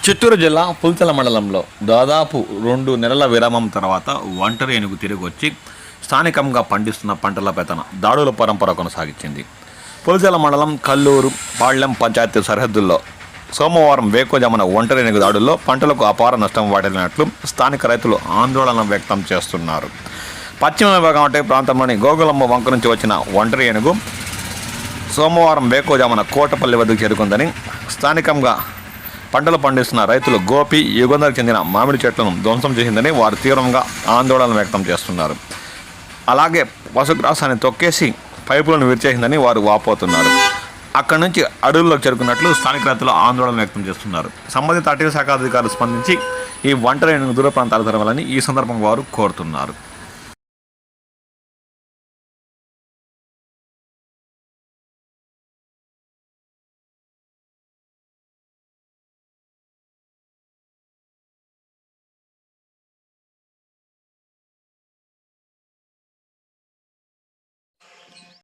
చిత్తూరు జిల్లా పుల్చల మండలంలో దాదాపు 2 నెలల విరామం తర్వాత ఒంటరి ఏనుగు తిరిగి వచ్చి స్థానికంగా పండిస్తున్న పంటలపై తన దాడుల పరంపర కొనసాగించింది. పుల్చల మండలం కల్లూరు పాళ్లెం పంచాయతీ సరిహద్దుల్లో సోమవారం వేకోజామున ఒంటరి ఏనుగు దాడుల్లో పంటలకు అపార నష్టం వాటిల్లినట్లు స్థానిక రైతులు ఆందోళన వ్యక్తం చేస్తున్నారు. పశ్చిమ విభాగం ప్రాంతంలోని గోగులమ్మ వంక నుంచి వచ్చిన ఒంటరి ఏనుగు సోమవారం వేకోజామున కోటపల్లి వద్దకు చేరుకుందని స్థానికంగా పంటలు పండిస్తున్న రైతులు గోపి యుగంధర్కి చెందిన మామిడి చెట్లను ధ్వంసం చేసిందని వారు తీవ్రంగా ఆందోళన వ్యక్తం చేస్తున్నారు. అలాగే పశుగ్రాసాన్ని తొక్కేసి పైపులను విరిచేసిందని వారు వాపోతున్నారు. అక్కడి నుంచి అడవుల్లోకి చేరుకున్నట్లు స్థానిక రైతులు ఆందోళన వ్యక్తం చేస్తున్నారు. సంబంధిత అటవీ శాఖ అధికారులు స్పందించి ఈ ఒంటరి ఏనుగు దూర ప్రాంతాలకు తరవాలని ఈ సందర్భంగా వారు కోరుతున్నారు.